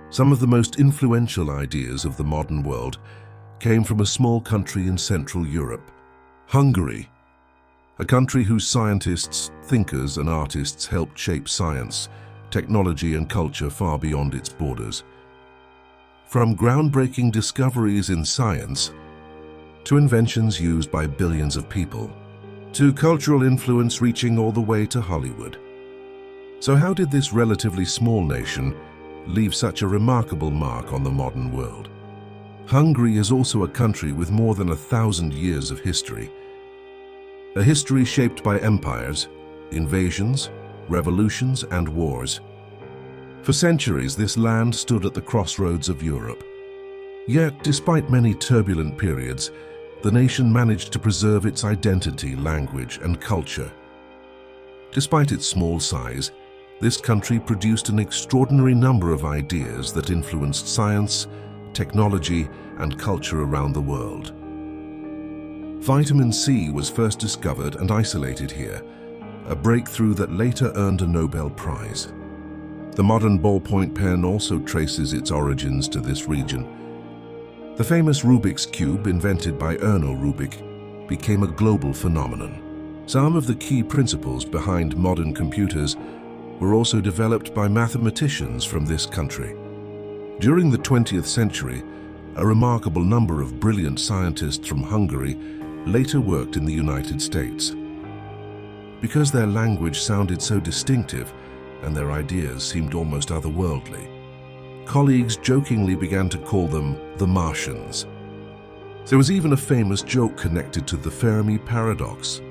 Some of the most influential ideas of the modern world came from a small country in Central Europe, Hungary, a country whose scientists, thinkers, and artists helped shape science, technology, and culture far beyond its borders. From groundbreaking discoveries in science to inventions used by billions of people, to cultural influence reaching all the way to Hollywood. So how did this relatively small nation leave such a remarkable mark on the modern world? Hungary is also a country with more than 1,000 years of history. A history shaped by empires, invasions, revolutions, and wars. For centuries, this land stood at the crossroads of Europe. Yet, despite many turbulent periods, the nation managed to preserve its identity, language, and culture. Despite its small size, this country produced an extraordinary number of ideas that influenced science, technology, and culture around the world. Vitamin C was first discovered and isolated here, a breakthrough that later earned a Nobel Prize. The modern ballpoint pen also traces its origins to this region. The famous Rubik's Cube, invented by Erno Rubik, became a global phenomenon. Some of the key principles behind modern computers were also developed by mathematicians from this country. During the 20th century, a remarkable number of brilliant scientists from Hungary later worked in the United States. Because their language sounded so distinctive and their ideas seemed almost otherworldly, colleagues jokingly began to call them the Martians. There was even a famous joke connected to the Fermi paradox.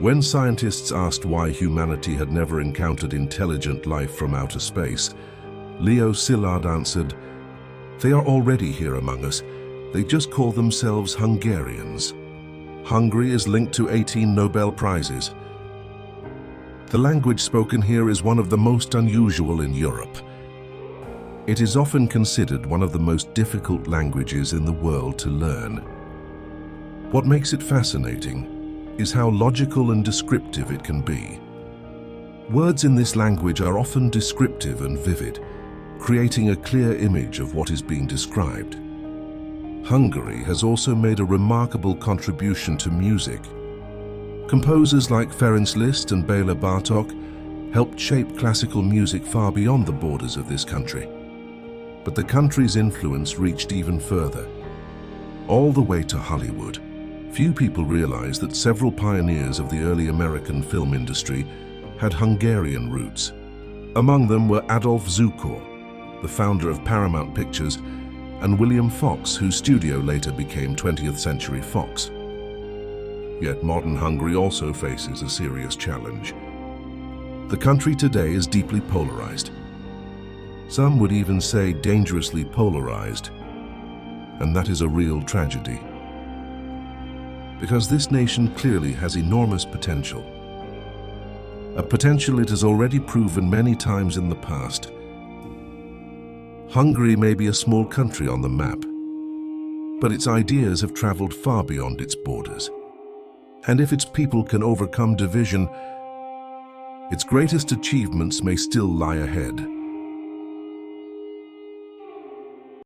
When scientists asked why humanity had never encountered intelligent life from outer space, Leo Szilard answered, "They are already here among us. They just call themselves Hungarians." Hungary is linked to 18 Nobel Prizes. The language spoken here is one of the most unusual in Europe. It is often considered one of the most difficult languages in the world to learn. What makes it fascinating is how logical and descriptive it can be. Words in this language are often descriptive and vivid, creating a clear image of what is being described. Hungary has also made a remarkable contribution to music. Composers like Ferenc Liszt and Béla Bartók helped shape classical music far beyond the borders of this country. But the country's influence reached even further, all the way to Hollywood. Few people realize that several pioneers of the early American film industry had Hungarian roots. Among them were Adolf Zukor, the founder of Paramount Pictures, and William Fox, whose studio later became 20th Century Fox. Yet modern Hungary also faces a serious challenge. The country today is deeply polarized. Some would even say dangerously polarized, and that is a real tragedy. Because this nation clearly has enormous potential. A potential it has already proven many times in the past. Hungary may be a small country on the map, but its ideas have traveled far beyond its borders. And if its people can overcome division, its greatest achievements may still lie ahead.